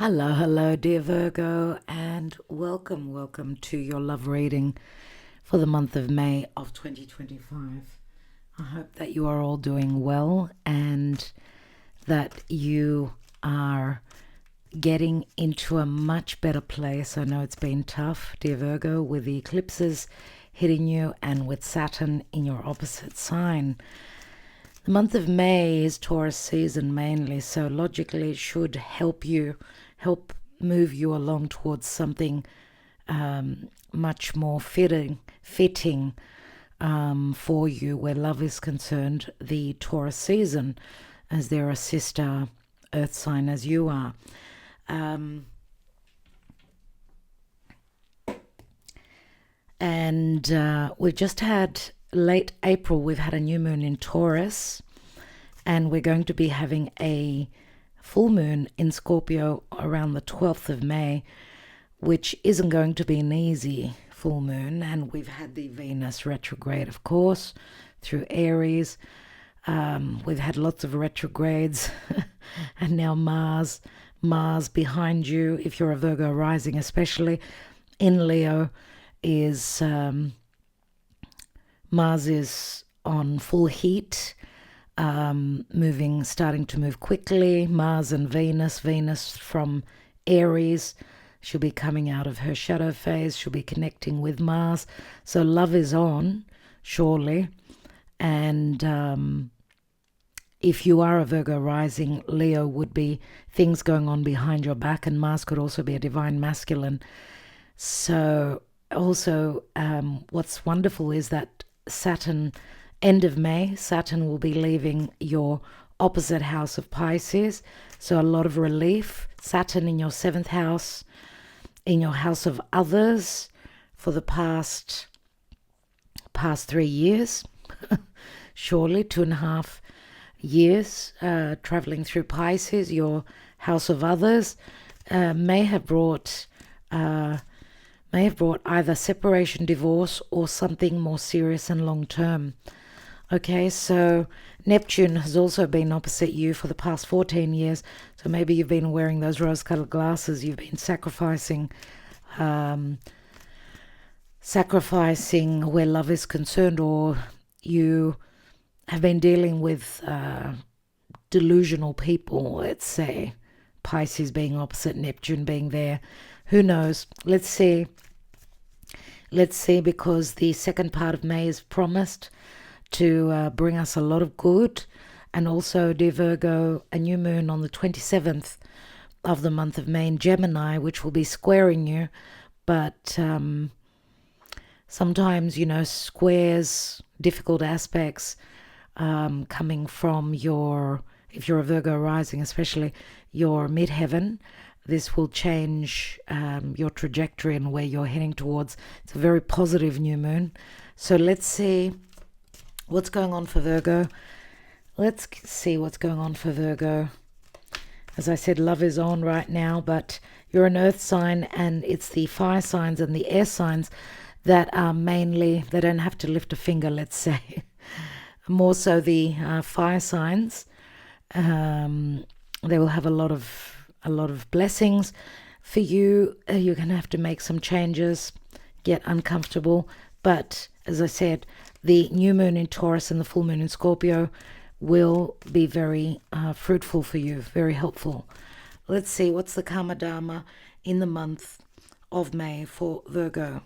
Hello, dear Virgo, and welcome to your love reading for the month of May of 2025. I hope that you are all doing well and that you are getting into a much better place. I know it's been tough, dear Virgo, with the eclipses hitting you and with Saturn in your opposite sign. The month of May is Taurus season mainly, so logically it should help move you along towards something much more fitting for you where love is concerned, the Taurus season, as they're a sister earth sign as you are. We've just had late April, we've had a new moon in Taurus, and we're going to be having a full moon in Scorpio around the 12th of May, which isn't going to be an easy full moon. And we've had the Venus retrograde, of course, through Aries. We've had lots of retrogrades and now Mars behind you, if you're a Virgo rising, especially in Leo, is Mars is on full heat, starting to move quickly. Mars and Venus from Aries, she'll be coming out of her shadow phase, she'll be connecting with Mars, so love is on, surely. And if you are a Virgo rising, Leo would be things going on behind your back, and Mars could also be a divine masculine. So also what's wonderful is that Saturn, end of May, Saturn will be leaving your opposite house of Pisces, so a lot of relief. Saturn in your 7th house, in your house of others for the past 3 years, surely 2.5 years, traveling through Pisces, your house of others, may have brought either separation, divorce, or something more serious and long term. Okay, so Neptune has also been opposite you for the past 14 years. So maybe you've been wearing those rose-colored glasses. You've been sacrificing where love is concerned, or you have been dealing with delusional people, let's say. Pisces being opposite, Neptune being there. Who knows? Let's see, because the second part of May is promised to bring us a lot of good. And also, dear Virgo, a new moon on the 27th of the month of May in Gemini, which will be squaring you. But sometimes, squares, difficult aspects coming from if you're a Virgo rising, especially your midheaven, this will change your trajectory and where you're heading towards. It's a very positive new moon. So let's see what's going on for Virgo. Let's see what's going on for Virgo. As I said, love is on right now, but you're an earth sign, and it's the fire signs and the air signs that are mainly, they don't have to lift a finger, let's say. More so the fire signs. They will have a lot of blessings for you. You're going to have to make some changes, get uncomfortable. But as I said, the new moon in Taurus and the full moon in Scorpio will be very fruitful for you, very helpful. Let's see, what's the Karma Dharma in the month of May for Virgo?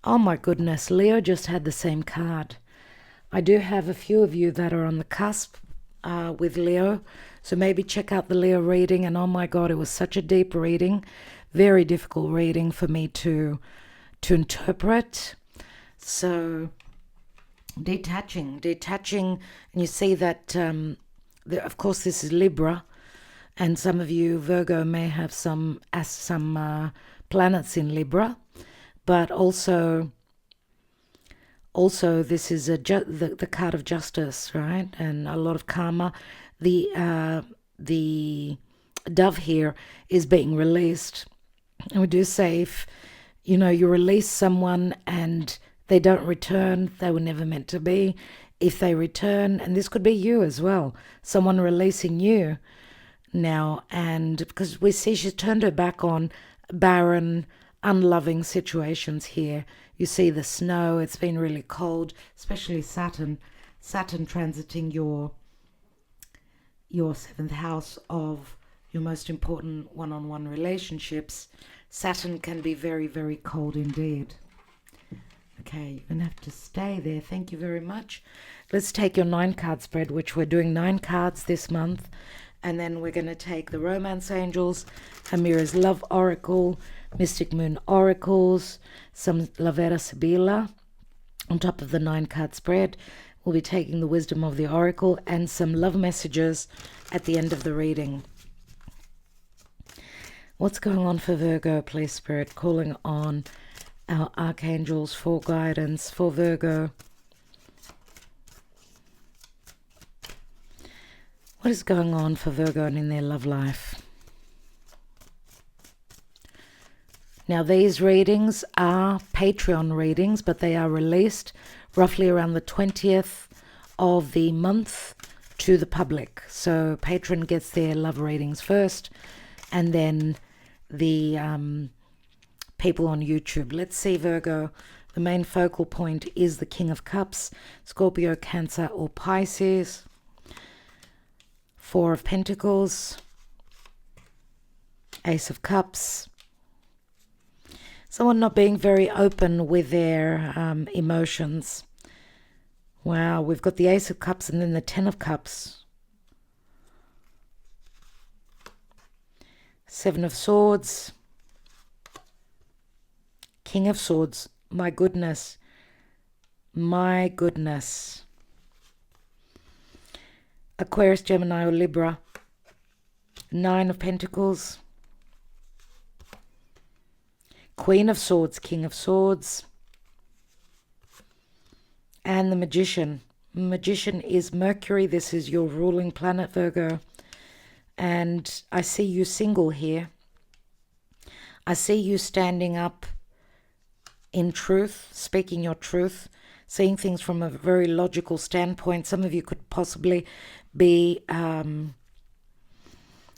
Oh my goodness, Leo just had the same card. I do have a few of you that are on the cusp with Leo, so maybe check out the Leo reading. And oh my God, it was such a deep reading, very difficult reading for me to interpret. So detaching, and you see that of course this is Libra, and some of you Virgo may have some planets in Libra, but also this is the card of justice, right? And a lot of karma. The dove here is being released, and we do say if you release someone and they don't return, they were never meant to be. If they return, and this could be you as well, someone releasing you, now, and because we see she's turned her back on barren, unloving situations here. You see the snow, it's been really cold, especially Saturn transiting your seventh house of your most important one-on-one relationships. Saturn can be very, very cold indeed. Okay, you're going to have to stay there. Thank you very much. Let's take your 9-card spread, which we're doing 9 cards this month. And then we're going to take the Romance Angels, Amira's Love Oracle, Mystic Moon Oracles, some Lavera Sibila. On top of the 9-card spread, we'll be taking the Wisdom of the Oracle and some love messages at the end of the reading. What's going on for Virgo, please, Spirit? Calling on our archangels for guidance for Virgo. What is going on for Virgo and in their love life? Now, these readings are Patreon readings, but they are released roughly around the 20th of the month to the public. So patron gets their love readings first, and then the people on YouTube. Let's see, Virgo. The main focal point is the King of Cups, Scorpio, Cancer, or Pisces. 4 of Pentacles, Ace of Cups. Someone not being very open with their emotions. Wow, we've got the Ace of Cups and then the 10 of Cups. 7 of Swords. King of Swords. My goodness. My goodness. Aquarius, Gemini, or Libra. 9 of Pentacles. Queen of Swords, King of Swords. And the Magician. Magician is Mercury. This is your ruling planet, Virgo. And I see you single here. I see you standing up in truth, speaking your truth, seeing things from a very logical standpoint. Some of you could possibly be,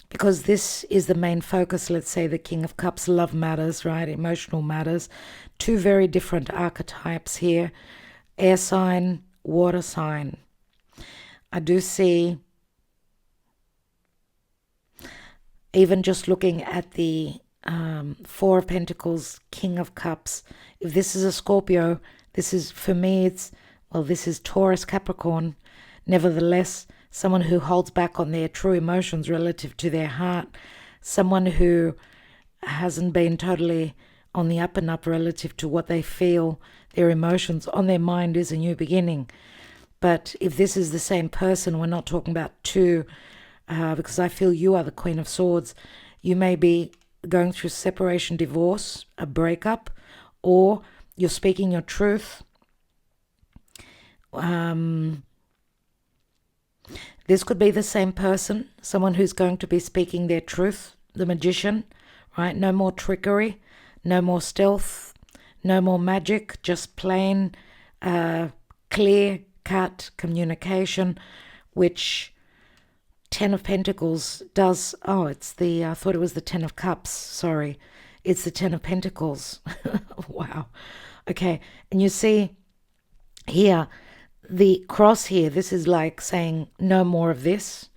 because this is the main focus, let's say the King of Cups, love matters, right? Emotional matters. 2 very different archetypes here. Air sign, water sign. I do see, even just looking at the 4 of Pentacles, King of Cups. If this is a Scorpio, this is, for me, this is Taurus, Capricorn. Nevertheless, someone who holds back on their true emotions relative to their heart. Someone who hasn't been totally on the up and up relative to what they feel, their emotions. On their mind is a new beginning. But if this is the same person, we're not talking about 2, because I feel you are the Queen of Swords. You may be going through separation, divorce, a breakup, or you're speaking your truth. This could be the same person, someone who's going to be speaking their truth, the Magician, right? No more trickery, no more stealth, no more magic, just plain, clear-cut communication, which 10 of Pentacles does. Oh, it's the, I thought it was the 10 of Cups, sorry. It's the 10 of Pentacles. Wow. Okay, and you see here, the cross here, this is like saying no more of this,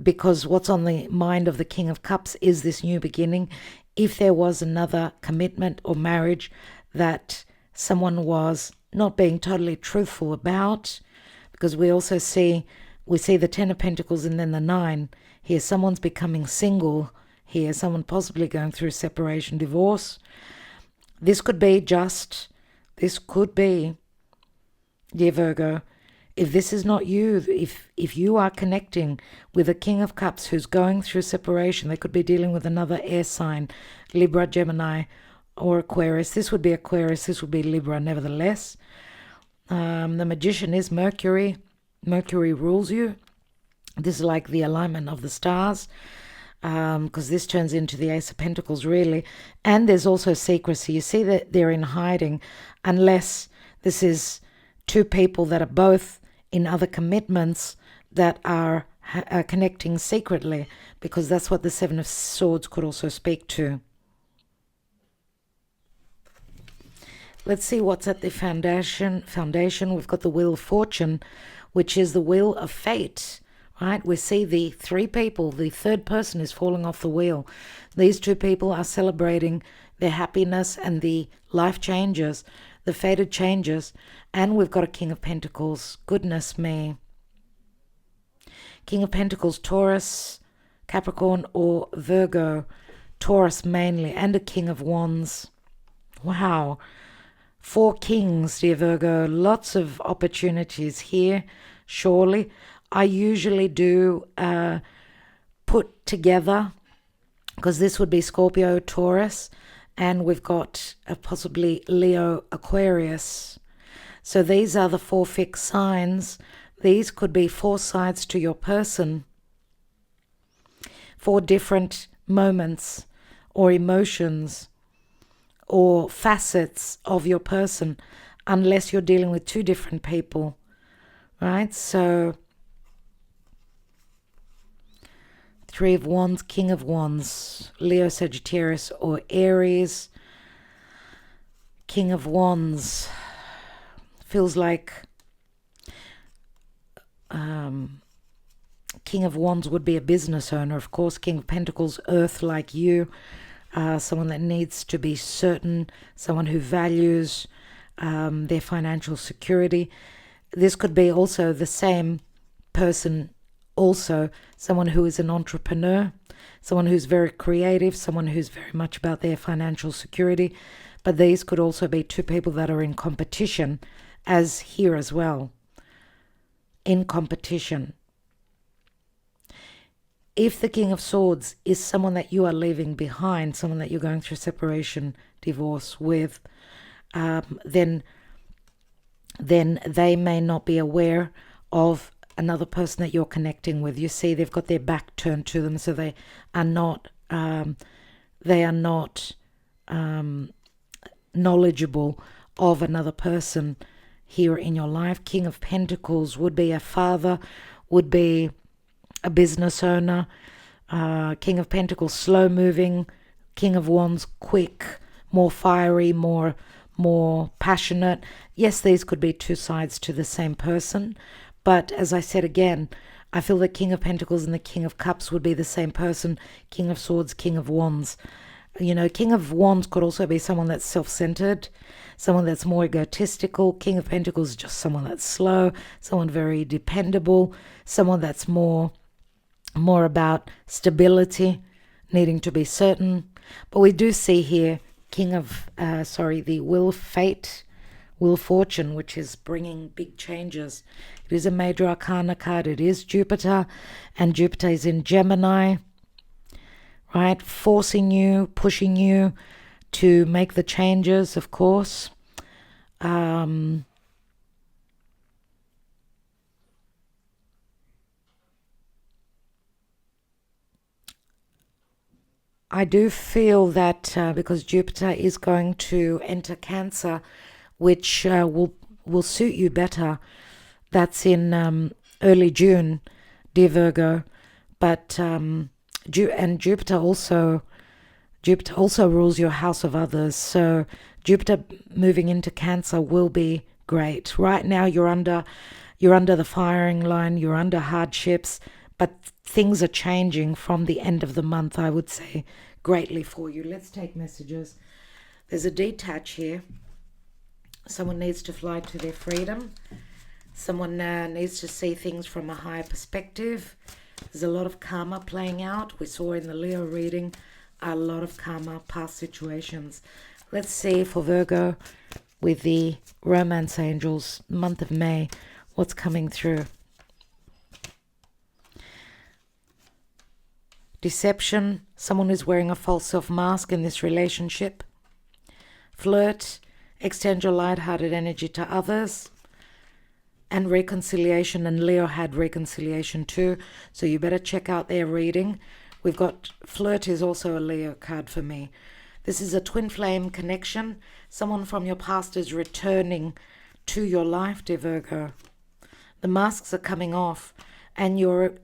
because what's on the mind of the King of Cups is this new beginning. If there was another commitment or marriage that someone was not being totally truthful about, because we see the 10 of Pentacles and then the 9 here. Someone's becoming single here, someone possibly going through separation, divorce. This could be, dear Virgo, if this is not you, if you are connecting with a King of Cups who's going through separation, they could be dealing with another air sign, Libra, Gemini, or Aquarius. This would be Aquarius, this would be Libra, nevertheless. The Magician is Mercury. Mercury rules you. This is like the alignment of the stars, because this turns into the Ace of Pentacles, really. And there's also secrecy. You see that they're in hiding, unless this is 2 people that are both in other commitments that are connecting secretly, because that's what the Seven of Swords could also speak to. Let's see what's at the foundation. We've got the Wheel of Fortune, which is the wheel of fate, right? We see the three people. The third person is falling off the wheel. These two people are celebrating their happiness and the life changes, the fated changes. And we've got a King of Pentacles. Goodness me. King of Pentacles, Taurus, Capricorn, or Virgo. Taurus mainly, and a King of Wands. Wow. 4 kings, dear Virgo. Lots of opportunities here, surely. I usually do put together, because this would be Scorpio, Taurus, and we've got possibly Leo, Aquarius. So these are the 4 fixed signs. These could be 4 sides to your person, 4 different moments or emotions or facets of your person, unless you're dealing with 2 different people, right? So 3 of Wands, King of Wands, Leo, Sagittarius, or Aries. King of Wands feels like King of Wands would be a business owner, of course. King of Pentacles, Earth, like you. Someone that needs to be certain, someone who values their financial security. This could be also the same person, also someone who is an entrepreneur, someone who's very creative, someone who's very much about their financial security. But these could also be 2 people that are in competition, as here as well. In competition. If the King of Swords is someone that you are leaving behind, someone that you're going through separation, divorce with, then they may not be aware of another person that you're connecting with. You see, they've got their back turned to them, so they are not knowledgeable of another person here in your life. King of Pentacles would be a father, would be a business owner. King of Pentacles, slow moving. King of Wands, quick, more fiery, more passionate. Yes, these could be 2 sides to the same person, but as I said again, I feel the King of Pentacles and the King of Cups would be the same person. King of Swords, King of Wands. You know, King of Wands could also be someone that's self-centered, someone that's more egotistical. King of Pentacles is just someone that's slow, someone very dependable, someone that's more about stability, needing to be certain. But we do see here the Wheel of Fate, Wheel of Fortune, which is bringing big changes. It is a major arcana card. It is Jupiter, and Jupiter is in Gemini, right? Forcing you, pushing you to make the changes, of course. I do feel that because Jupiter is going to enter Cancer, which will suit you better. That's in early June, dear Virgo. But Jupiter also rules your house of others. So Jupiter moving into Cancer will be great. Right now you're under the firing line. You're under hardships, but things are changing from the end of the month, I would say, greatly for you. Let's take messages. There's a detach here. Someone needs to fly to their freedom. Someone needs to see things from a higher perspective. There's a lot of karma playing out. We saw in the Leo reading a lot of karma, past situations. Let's see for Virgo with the romance angels, month of May, what's coming through. Deception, someone who's wearing a false self-mask in this relationship. Flirt, extend your light-hearted energy to others. And reconciliation, and Leo had reconciliation too, so you better check out their reading. We've got flirt is also a Leo card for me. This is a twin flame connection. Someone from your past is returning to your life, dear Virgo. The masks are coming off, and you're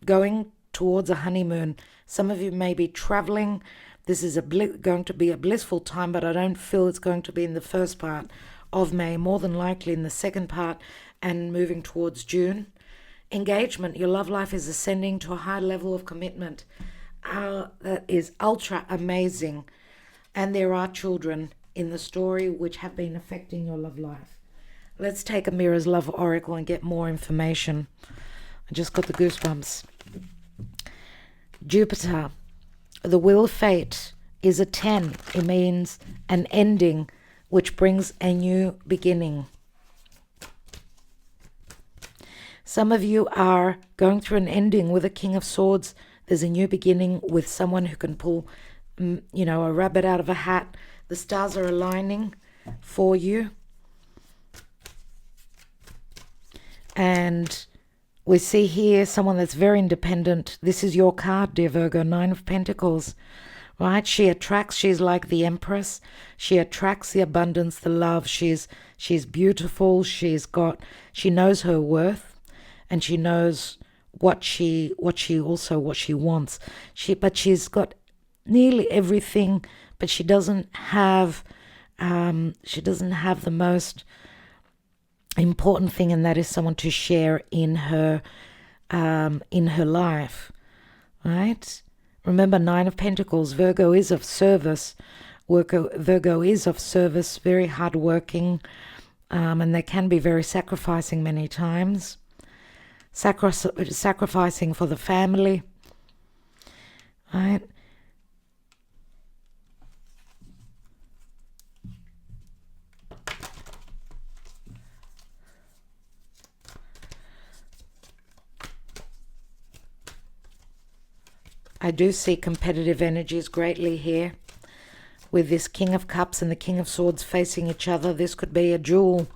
going towards a honeymoon. Some of you may be traveling. This is going to be a blissful time, but I don't feel it's going to be in the first part of May, more than likely in the second part and moving towards June. Engagement, your love life is ascending to a high level of commitment. That is ultra amazing. And there are children in the story which have been affecting your love life. Let's take a Mirror's Love Oracle and get more information. I just got the goosebumps. Jupiter, the Wheel of Fate is a 10. It means an ending, which brings a new beginning. Some of you are going through an ending with a King of Swords. There's a new beginning with someone who can pull, a rabbit out of a hat. The stars are aligning for you. And we see here someone that's very independent. This is your card, dear Virgo, 9 of Pentacles, right? She's like the Empress. She attracts the abundance, the love. She's beautiful. She knows her worth, and she knows what she wants. But she's got nearly everything, but she doesn't have the most important thing, and that is someone to share in her life, right? Remember, 9 of Pentacles, Virgo is of service. Virgo is of service, very hardworking, and they can be very sacrificing many times. Sacrificing for the family, right? I do see competitive energies greatly here with this King of Cups and the King of Swords facing each other. This could be a duel.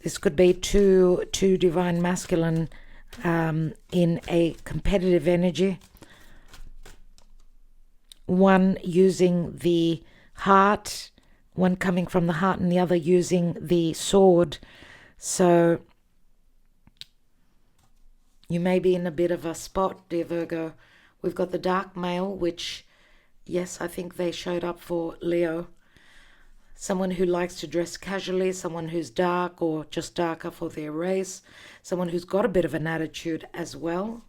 This could be two divine masculine in a competitive energy. One using the heart, one coming from the heart, and the other using the sword. So you may be in a bit of a spot, dear Virgo. We've got the dark male, which, yes, I think they showed up for Leo. Someone who likes to dress casually, someone who's dark or just darker for their race, someone who's got a bit of an attitude as well.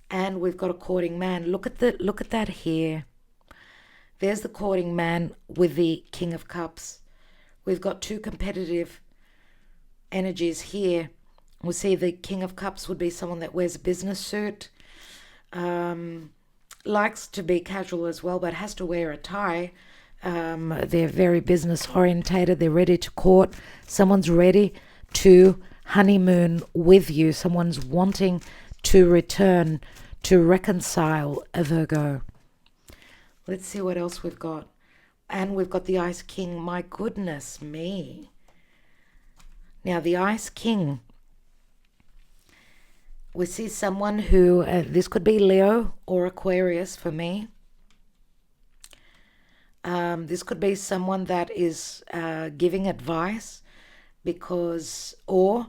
And we've got a courting man. Look at that here. There's the courting man with the King of Cups. We've got two competitive energies here. We see the King of Cups would be someone that wears a business suit, likes to be casual as well, but has to wear a tie. They're very business orientated. They're ready to court. Someone's ready to honeymoon with you. Someone's wanting to return, to reconcile, a Virgo. Let's see what else we've got. And we've got the Ice King. My goodness me. Now, the Ice King. We see someone who, this could be Leo or Aquarius for me. This could be someone that is giving advice because, or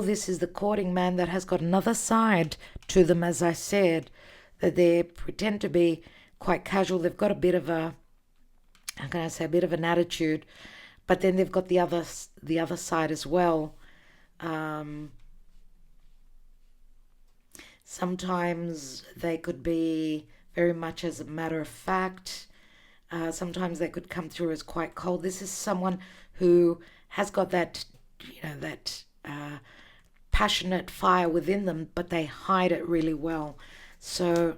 this is the courting man that has got another side to them, as I said, that they pretend to be quite casual. They've got a bit of a, how can I say, a bit of an attitude, but then they've got the other side as well. Sometimes they could be very much as a matter of fact. Sometimes they could come through as quite cold. This is someone who has got that, that passionate fire within them, but they hide it really well. So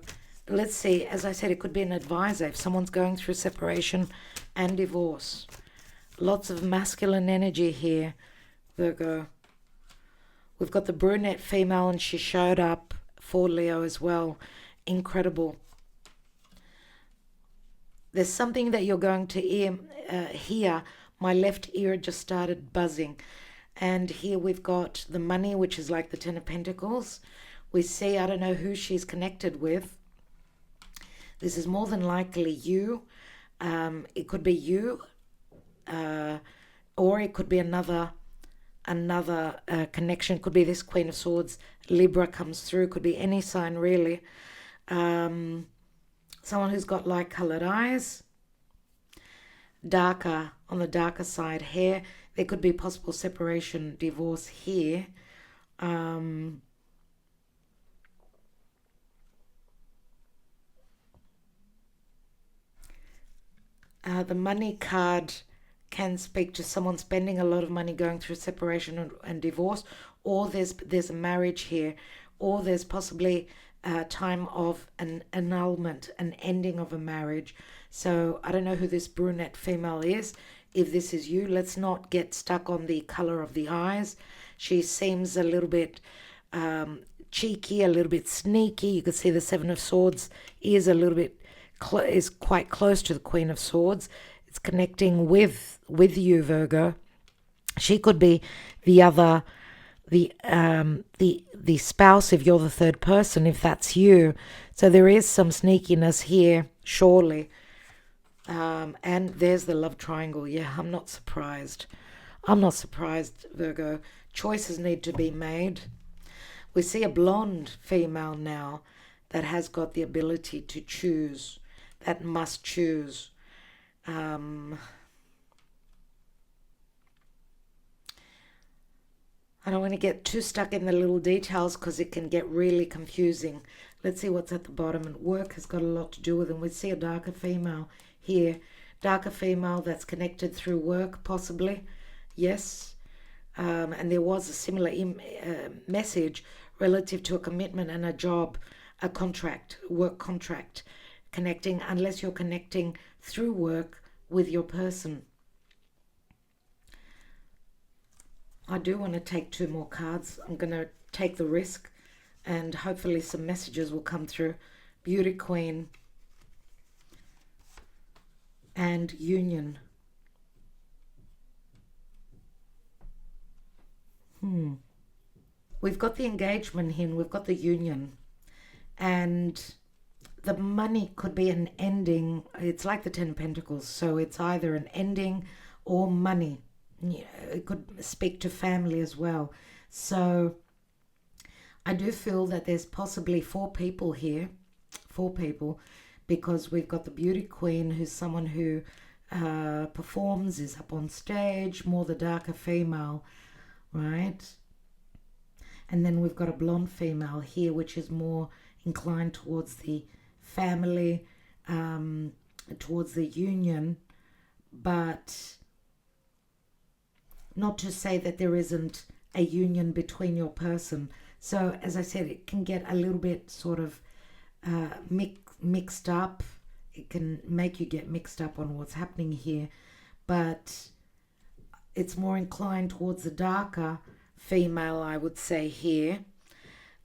let's see. As I said, it could be an advisor if someone's going through separation and divorce. Lots of masculine energy here, Virgo. We've got the brunette female, and she showed up for Leo as well. Incredible. There's something that you're going to hear. My left ear just started buzzing. And here we've got the money, which is like the Ten of Pentacles. We see, I don't know who she's connected with. This is more than likely you. It could be you, or it could be another another connection. Could be this Queen of Swords, Libra comes through, could be any sign really. Someone who's got light colored eyes, darker, on the darker side hair. There could be possible separation, divorce here. The money card can speak to someone spending a lot of money going through separation and divorce, or there's a marriage here, or there's possibly a time of an annulment, an ending of a marriage. So I don't know who this brunette female is. If this is you, let's not get stuck on the color of the eyes. She seems a little bit cheeky, a little bit sneaky. You can see the Seven of Swords is a little bit is quite close to the Queen of Swords. It's connecting with you, Virgo. She could be the other, the spouse if you're the third person, if that's you. So there is some sneakiness here, surely. And there's the love triangle. Yeah, I'm not surprised. I'm not surprised, Virgo. Choices need to be made. We see a blonde female now that has got the ability to choose, that must choose. I don't want to get too stuck in the little details because it can get really confusing. Let's see what's at the bottom. And work has got a lot to do with it. We see a darker female here. Darker female that's connected through work, possibly. Yes. And there was a similar message relative to a commitment and a job, a contract, work contract, connecting, unless you're connecting through work with your person. I do want to take two more cards. I'm going to take the risk and hopefully some messages will come through. Beauty Queen and Union. We've got the engagement here and we've got the union. And the money could be an ending. It's like the Ten of Pentacles. So it's either an ending or money. It could speak to family as well. So I do feel that there's possibly four people here. Four people. Because we've got the Beauty Queen, who's someone who performs, is up on stage, more the darker female, right? And then we've got a blonde female here, which is more inclined towards the family, towards the union, but not to say that there isn't a union between your person. So as I said, it can get a little bit sort of mixed up. It can make you get mixed up on what's happening here, but it's more inclined towards the darker female, I would say here.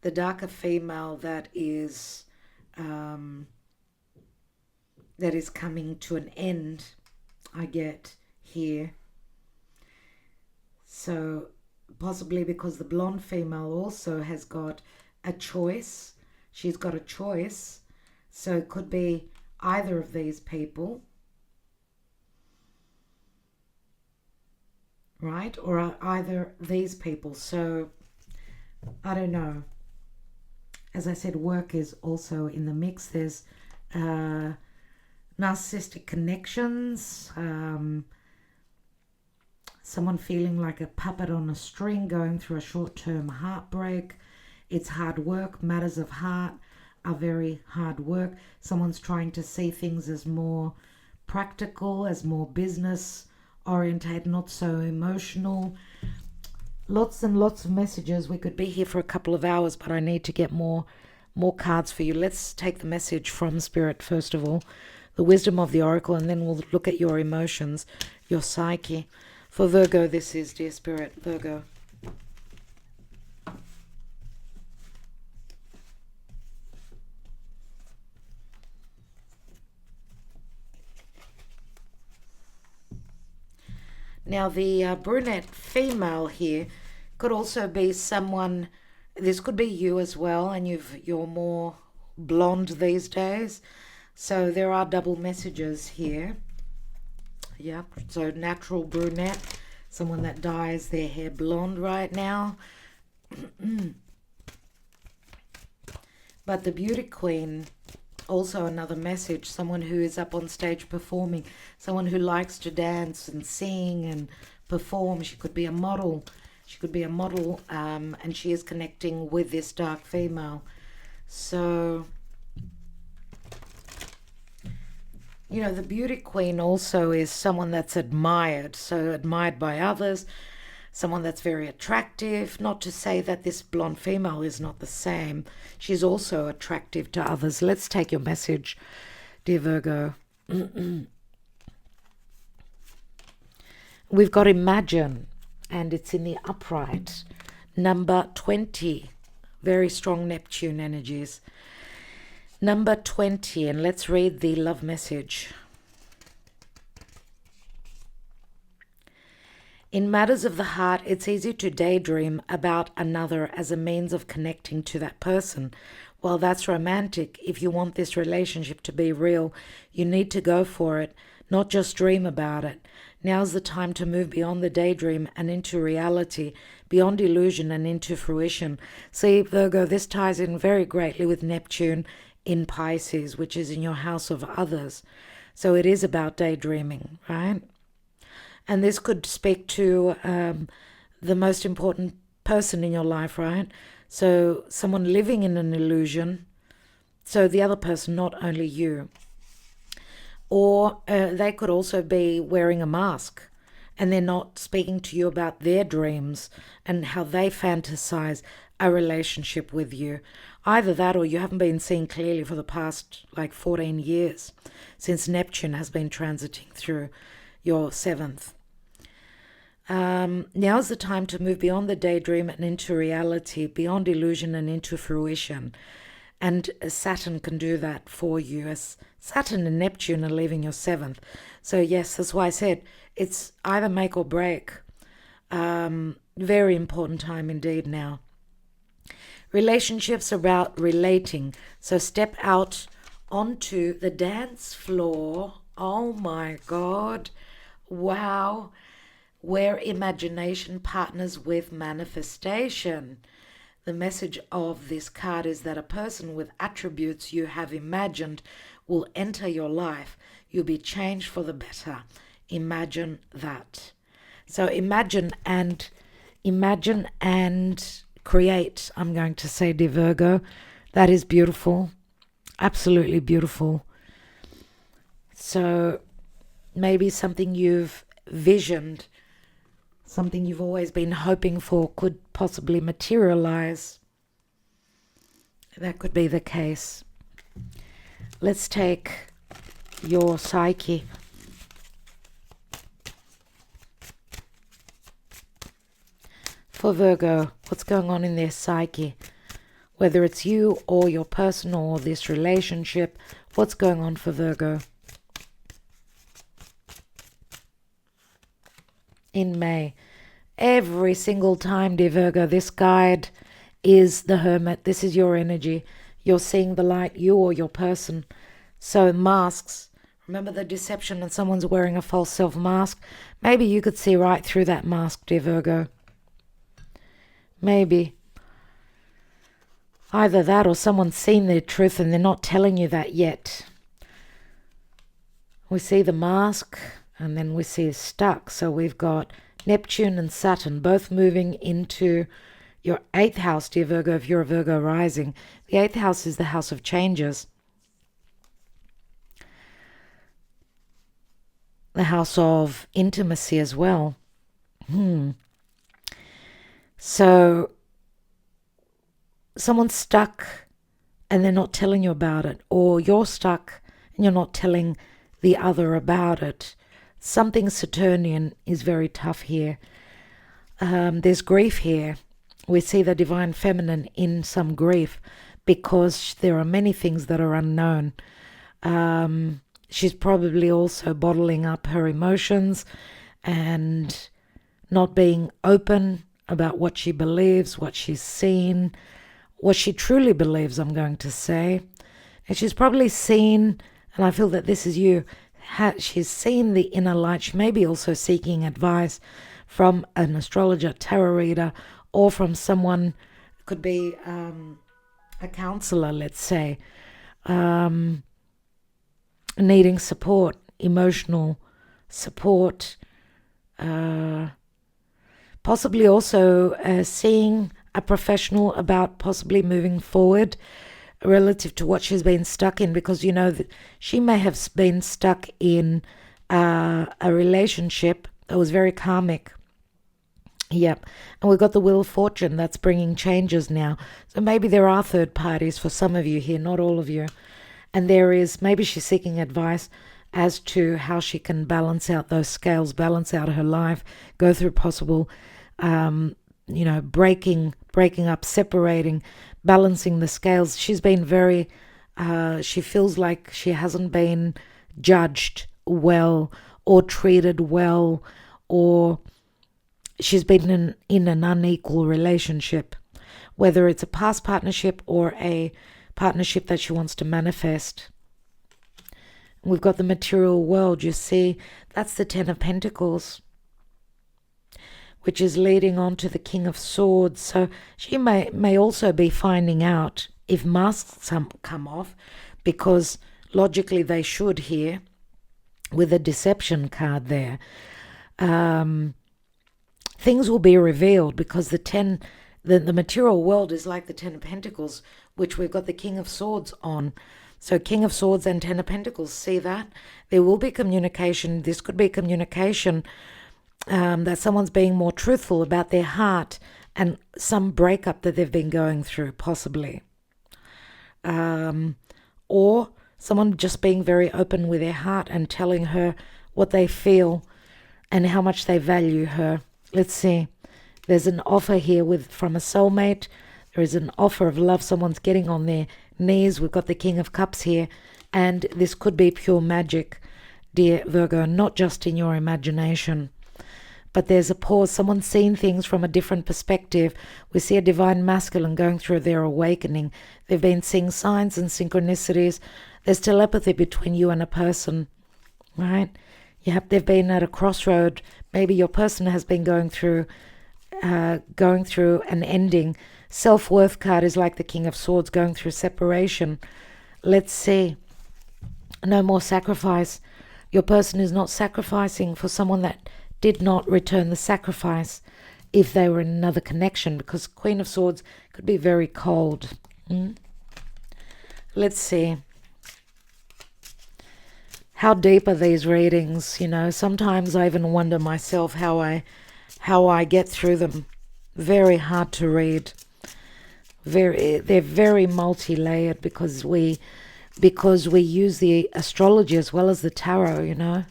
The darker female that is coming to an end, I get here. So possibly because the blonde female also has got a choice. She's got a choice. So it could be either of these people, right? Or either these people. So I don't know. As I said, work is also in the mix. There's narcissistic connections, someone feeling like a puppet on a string, going through a short-term heartbreak. It's hard work. Matters of heart are very hard work. Someone's trying to see things as more practical, as more business oriented, not so emotional. Lots and lots of messages. We could be here for a couple of hours, but I need to get more cards for you. Let's take the message from Spirit first of all, the wisdom of the Oracle, and then we'll look at your emotions, your psyche. For Virgo, this is, dear Spirit, Virgo. Now, the brunette female here could also be someone, this could be you as well, and you're more blonde these days. So there are double messages here. Yep, so natural brunette, someone that dyes their hair blonde right now. But the beauty queen, also another message, someone who is up on stage performing, someone who likes to dance and sing and perform. She could be a model. And she is connecting with this dark female. So, you know, the beauty queen also is someone that's admired, so admired by others, someone that's very attractive. Not to say that this blonde female is not the same. She's also attractive to others. Let's take your message, dear Virgo. We've got imagine, and it's in the upright. Number 20. Very strong Neptune energies. Number 20, and let's read the love message. In matters of the heart, it's easy to daydream about another as a means of connecting to that person. While that's romantic, if you want this relationship to be real, you need to go for it, not just dream about it. Now's the time to move beyond the daydream and into reality, beyond illusion and into fruition. See, Virgo, this ties in very greatly with Neptune in Pisces, which is in your house of others. So it is about daydreaming, right? And this could speak to the most important person in your life, right? So someone living in an illusion, so the other person, not only you. Or they could also be wearing a mask and they're not speaking to you about their dreams and how they fantasize a relationship with you. Either that or you haven't been seeing clearly for the past 14 years since Neptune has been transiting through your 7th. Now's the time to move beyond the daydream and into reality, beyond illusion and into fruition. And Saturn can do that for you, as Saturn and Neptune are leaving your 7th. So yes, that's why I said it's either make or break. Very important time indeed now. Relationships are about relating. So step out onto the dance floor. Oh my God. Wow. Where imagination partners with manifestation. The message of this card is that a person with attributes you have imagined will enter your life. You'll be changed for the better. Imagine that. So imagine and create, I'm going to say, dear Virgo. That is beautiful. Absolutely beautiful. So maybe something you've visioned, something you've always been hoping for could possibly materialize. That could be the case. Let's take your psyche. For Virgo, what's going on in their psyche? Whether it's you or your person or this relationship, what's going on for Virgo? In May. Every single time, dear Virgo, this guide is the Hermit. This is your energy. You're seeing the light, you or your person. So masks. Remember the deception and someone's wearing a false self mask? Maybe you could see right through that mask, dear Virgo. Maybe. Either that or someone's seen their truth and they're not telling you that yet. We see the mask and then we see stuck. So we've got Neptune and Saturn both moving into your 8th house, dear Virgo, if you're a Virgo rising. The 8th house is the house of changes. The house of intimacy as well. So someone's stuck and they're not telling you about it, or you're stuck and you're not telling the other about it. Something Saturnian is very tough here. There's grief here. We see the divine feminine in some grief because there are many things that are unknown. She's probably also bottling up her emotions and not being open about what she believes, what she's seen, what she truly believes, I'm going to say. And she's probably seen, and I feel that this is you, she's seen the inner light. She may be also seeking advice from an astrologer, tarot reader, or from someone, could be a counselor, let's say, needing support, emotional support, possibly also seeing a professional about possibly moving forward relative to what she's been stuck in, because you know that she may have been stuck in a relationship that was very karmic. Yep. And we've got the Wheel of Fortune that's bringing changes now. So maybe there are third parties for some of you here, not all of you. And there is, maybe she's seeking advice as to how she can balance out those scales, balance out her life, go through possible, breaking up, separating, balancing the scales. She's been very, she feels like she hasn't been judged well or treated well, or she's been in an unequal relationship, whether it's a past partnership or a partnership that she wants to manifest. We've got the material world, you see, that's the Ten of Pentacles, which is leading on to the King of Swords. So she may also be finding out if masks come off, because logically they should here, with a deception card there. Things will be revealed, because the material world is like the Ten of Pentacles, which we've got the King of Swords on. So King of Swords and Ten of Pentacles, see that? There will be communication. This could be communication that someone's being more truthful about their heart and some breakup that they've been going through, possibly. Or someone just being very open with their heart and telling her what they feel and how much they value her. Let's see. There's an offer here from a soulmate. There is an offer of love. Someone's getting on their knees. We've got the King of Cups here. And this could be pure magic, dear Virgo, not just in your imagination. But there's a pause. Someone's seen things from a different perspective. We see a divine masculine going through their awakening. They've been seeing signs and synchronicities. There's telepathy between you and a person, right? They've been at a crossroad. Maybe your person has been going through an ending. Self-worth card is like the King of Swords, going through separation. Let's see. No more sacrifice. Your person is not sacrificing for someone that did not return the sacrifice if they were in another connection, because Queen of Swords could be very cold. Let's see. How deep are these readings? You know, sometimes I even wonder myself how I get through them. Very hard to read. They're very multi-layered, because we use the astrology as well as the tarot, you know.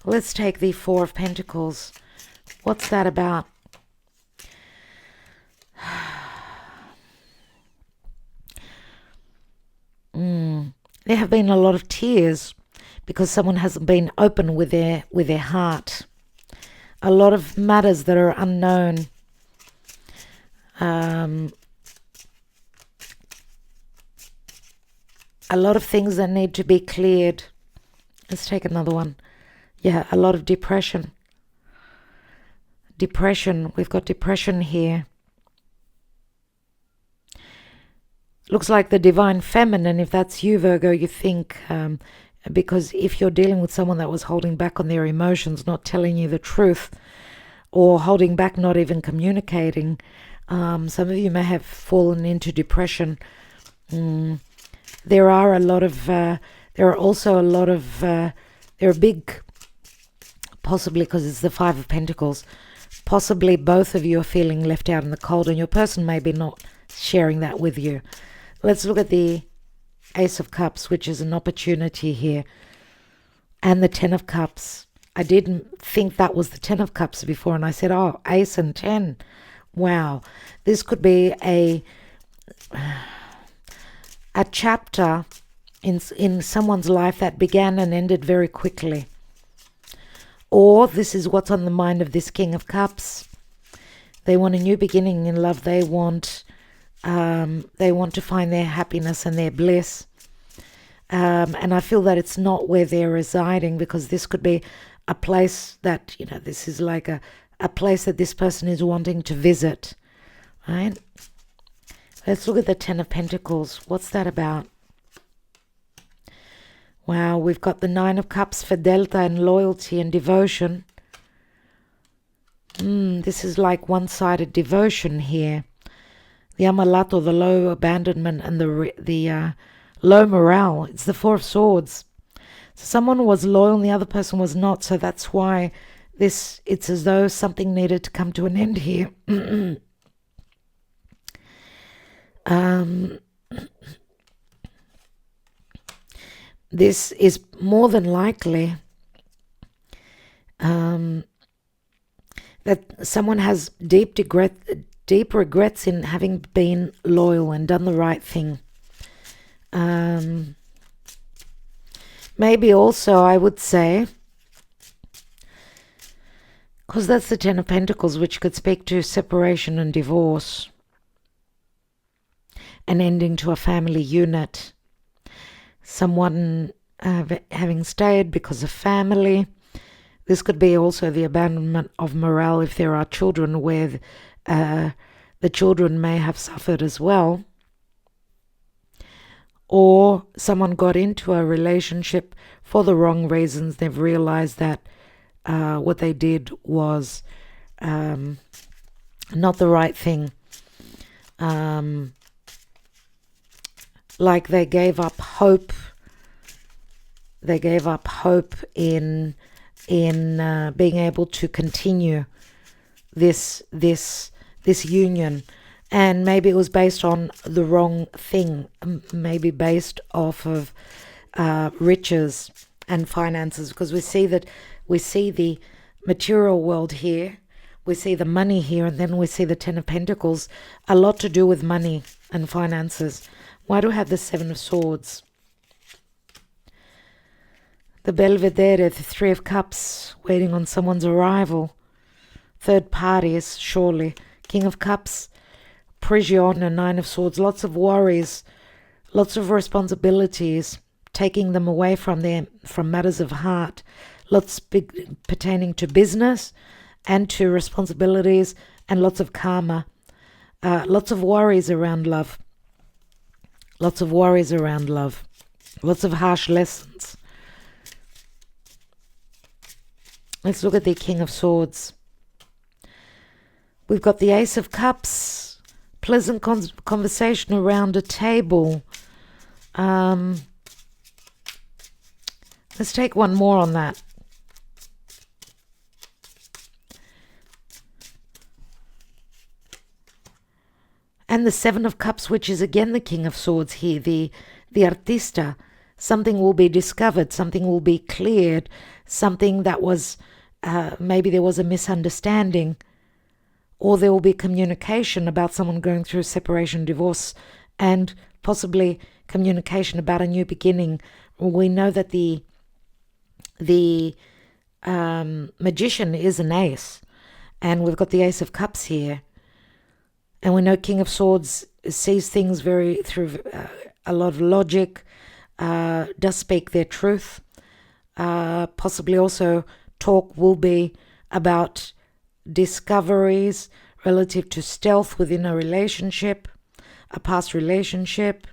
Let's take the Four of Pentacles. What's that about? There have been a lot of tears because someone hasn't been open with their heart. A lot of matters that are unknown. A lot of things that need to be cleared. Let's take another one. Yeah, a lot of depression. Depression. We've got depression here. Looks like the divine feminine. If that's you, Virgo, you think, because if you're dealing with someone that was holding back on their emotions, not telling you the truth, or holding back, not even communicating, some of you may have fallen into depression. There are also a lot of, there are big, possibly because it's the Five of Pentacles, possibly both of you are feeling left out in the cold, and your person may be not sharing that with you. Let's look at the Ace of Cups, which is an opportunity here, and the Ten of Cups. I didn't think that was the Ten of Cups before, and I said, oh, Ace and Ten. Wow. This could be a chapter in someone's life that began and ended very quickly. Or this is what's on the mind of this King of Cups. They want a new beginning in love. They want to find their happiness and their bliss. And I feel that it's not where they're residing, because this could be a place that, you know, this is like a a place that this person is wanting to visit, right? Let's look at the Ten of Pentacles. What's that about? Wow, we've got the Nine of Cups for Delta and loyalty and devotion. This is like one-sided devotion here. The Amalato, the low abandonment, and the low morale. It's the Four of Swords. So someone was loyal and the other person was not. So that's why it's as though something needed to come to an end here. This is more than likely that someone has deep regrets in having been loyal and done the right thing. Maybe also, I would say, because that's the Ten of Pentacles, which could speak to separation and divorce, an ending to a family unit, someone having stayed because of family. This could be also the abandonment of morale if there are children, where the children may have suffered as well. Or someone got into a relationship for the wrong reasons. They've realized that what they did was not the right thing. Like they gave up hope. They gave up hope in being able to continue this union, and maybe it was based on the wrong thing. Maybe based off of riches and finances, because we see the material world here, we see the money here, and then we see the Ten of Pentacles, a lot to do with money and finances. Why do we have the Seven of Swords? The Belvedere, the Three of Cups, waiting on someone's arrival. Third parties, surely. King of Cups, Prigion, and Nine of Swords. Lots of worries, lots of responsibilities, taking them away from them, from matters of heart. Lots pertaining to business and to responsibilities, and lots of karma. Lots of worries around love. Lots of worries around love. Lots of harsh lessons. Let's look at the King of Swords. We've got the Ace of Cups. Pleasant conversation around a table. Let's take one more on that. And the Seven of Cups, which is again the King of Swords here, the artista. Something will be discovered, something will be cleared, something that was, maybe there was a misunderstanding, or there will be communication about someone going through separation, divorce, and possibly communication about a new beginning. We know that the magician is an ace, and we've got the Ace of Cups here. And we know King of Swords sees things through a lot of logic, does speak their truth. Possibly also talk will be about discoveries relative to stealth within a relationship, a past relationship,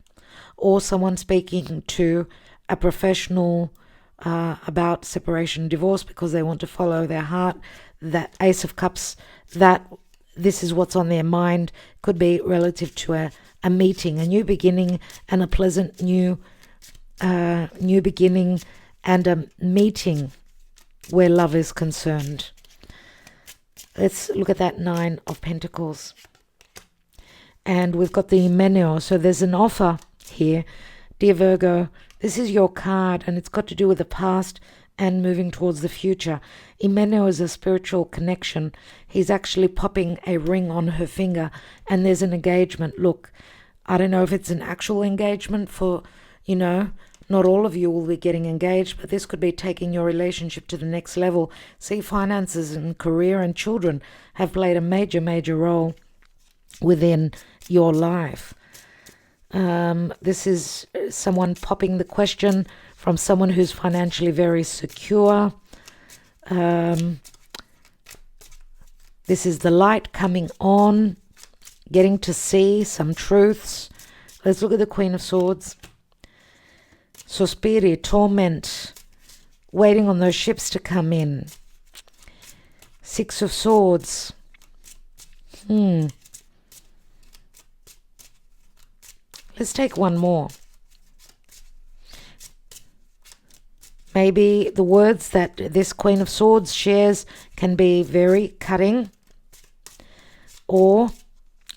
or someone speaking to a professional about separation, divorce, because they want to follow their heart. That Ace of Cups, that this is what's on their mind, could be relative to a meeting, a new beginning, and a pleasant new beginning, and a meeting where love is concerned. Let's look at that Nine of Pentacles. And we've got the Meneo. So there's an offer here. Dear Virgo, this is your card, and it's got to do with the past and moving towards the future. Hymeneo is a spiritual connection. He's actually popping a ring on her finger, and there's an engagement. Look, I don't know if it's an actual engagement for, not all of you will be getting engaged, but this could be taking your relationship to the next level. See, finances and career and children have played a major, major role within your life. This is someone popping the question from someone who's financially very secure. This is the light coming on, getting to see some truths. Let's look at the Queen of Swords. Sospiri, torment, waiting on those ships to come in. Six of Swords. Let's take one more. Maybe the words that this Queen of Swords shares can be very cutting. Or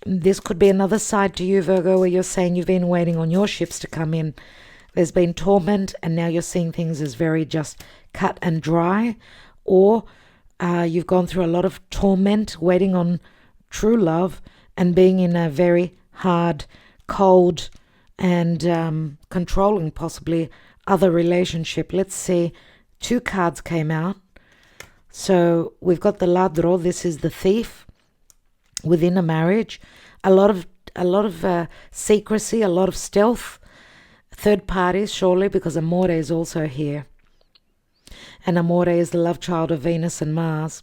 this could be another side to you, Virgo, where you're saying you've been waiting on your ships to come in. There's been torment and now you're seeing things as very just cut and dry. Or you've gone through a lot of torment, waiting on true love and being in a very hard, cold and controlling possibly other relationship. Let's see. 2 cards came out. So we've got the ladro. This is the thief within a marriage. A lot of secrecy, a lot of stealth. Third parties, surely, because Amore is also here. And Amore is the love child of Venus and Mars.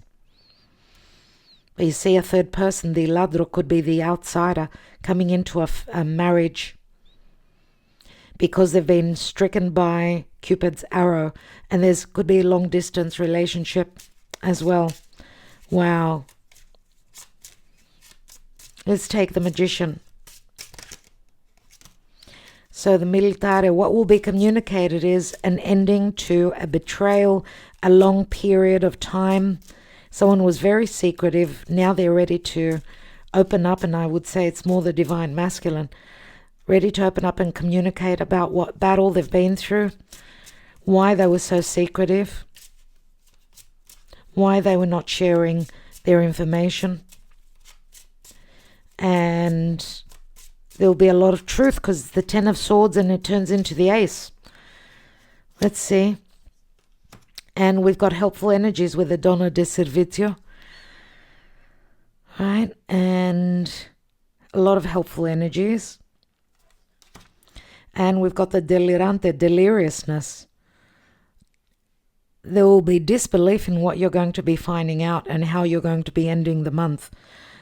But you see a third person, the ladro could be the outsider coming into a marriage because they've been stricken by Cupid's arrow. And there's could be a long distance relationship as well. Wow. Let's take the Magician. So the militare, what will be communicated is an ending to a betrayal, a long period of time. Someone was very secretive. Now they're ready to open up, and I would say it's more the divine masculine, ready to open up and communicate about what battle they've been through, why they were so secretive, why they were not sharing their information. And there'll be a lot of truth because the 10 of Swords and it turns into the Ace. Let's see. And we've got helpful energies with the Donna de Servizio. Right? And a lot of helpful energies. And we've got the delirante, deliriousness. There will be disbelief in what you're going to be finding out and how you're going to be ending the month.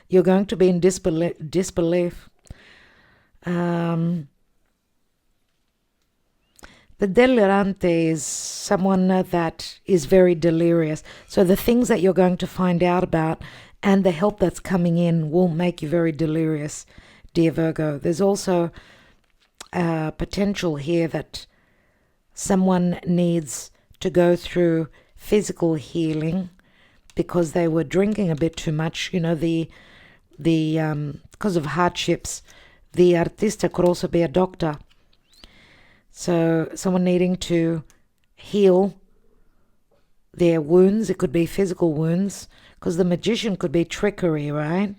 You're going to be in disbelief. The delirante is someone that is very delirious. So the things that you're going to find out about and the help that's coming in will make you very delirious, dear Virgo. There's also potential here that someone needs to go through physical healing because they were drinking a bit too much. You know, the because of hardships. The artista could also be a doctor. So someone needing to heal their wounds. It could be physical wounds because the Magician could be trickery, right?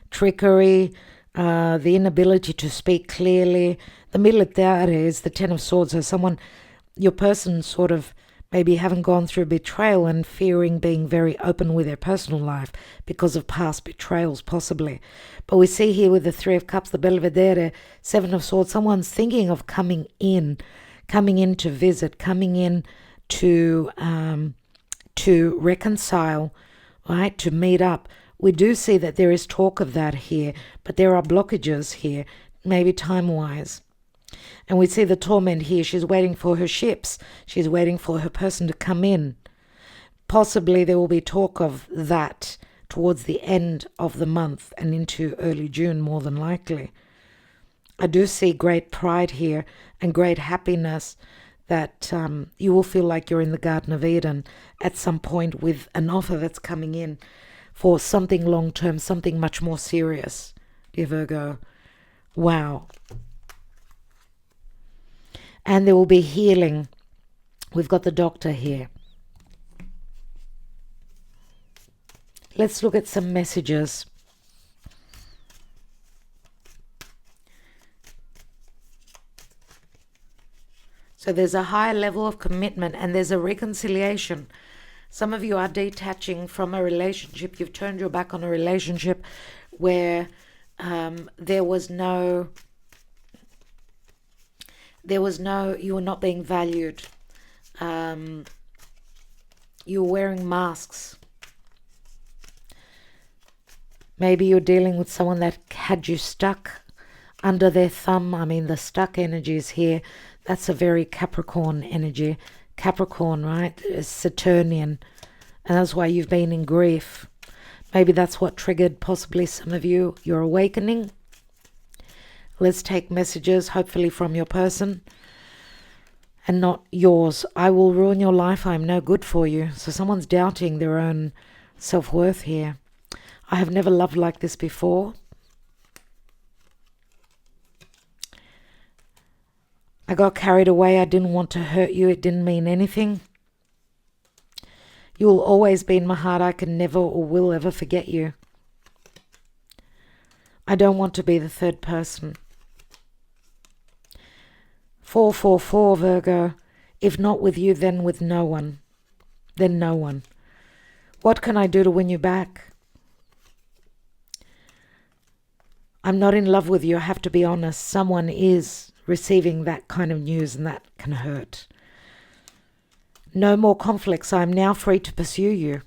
Trickery, the inability to speak clearly. The militare is the 10 of Swords. So someone, your person sort of maybe haven't gone through betrayal and fearing being very open with their personal life because of past betrayals, possibly. But we see here with the 3 of Cups, the Belvedere, 7 of Swords, someone's thinking of coming in to visit, coming in to reconcile, right, to meet up. We do see that there is talk of that here, but there are blockages here, maybe time-wise. And we see the torment here. She's waiting for her ships. She's waiting for her person to come in. Possibly there will be talk of that towards the end of the month and into early June, more than likely. I do see great pride here and great happiness that you will feel like you're in the Garden of Eden at some point with an offer that's coming in for something long-term, something much more serious, dear Virgo. Wow. And there will be healing. We've got the Doctor here. Let's look at some messages. So there's a high level of commitment and there's a reconciliation. Some of you are detaching from a relationship. You've turned your back on a relationship where you were not being valued. You were wearing masks. Maybe you're dealing with someone that had you stuck under their thumb. I mean, the stuck energy is here. That's a very Capricorn energy. Capricorn, right? Is Saturnian. And that's why you've been in grief. Maybe that's what triggered possibly some of you, your awakening. Let's take messages, hopefully from your person and not yours. I will ruin your life. I'm no good for you. So someone's doubting their own self-worth here. I have never loved like this before. I got carried away. I didn't want to hurt you. It didn't mean anything. You will always be in my heart. I can never or will ever forget you. I don't want to be the third person. 444 Virgo. If not with you, then with no one. Then no one. What can I do to win you back? I'm not in love with you. I have to be honest. Someone is receiving that kind of news, and that can hurt. No more conflicts. I am now free to pursue you.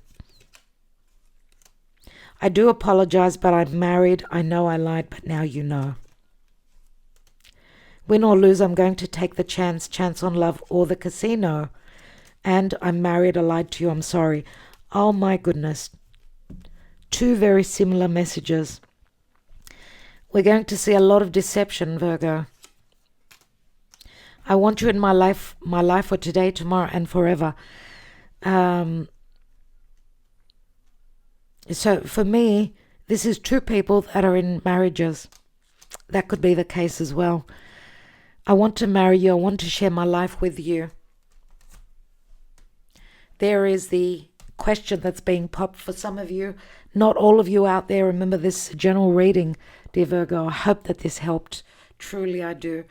I do apologize, but I'm married. I know I lied, but now you know. Win or lose, I'm going to take the chance on love or the casino. And I'm married. I lied to you. I'm sorry. Oh my goodness. Two very similar messages. We're going to see a lot of deception, Virgo. I want you in my life for today, tomorrow, and forever. So for me, this is two people that are in marriages. That could be the case as well. I want to marry you. I want to share my life with you. There is the question that's being popped for some of you. Not all of you out there. Remember, this general reading, dear Virgo. I hope that this helped. Truly, I do.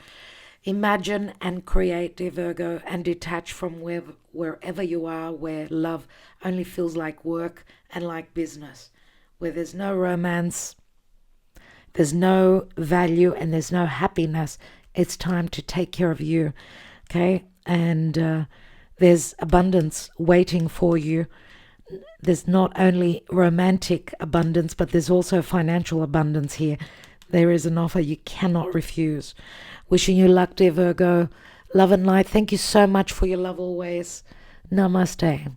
Imagine and create, dear Virgo, and detach from wherever you are, where love only feels like work and like business, where there's no romance, there's no value, and there's no happiness. It's time to take care of you, okay? And there's abundance waiting for you. There's not only romantic abundance, but there's also financial abundance here. There is an offer you cannot refuse. Wishing you luck, dear Virgo. Love and light. Thank you so much for your love always. Namaste.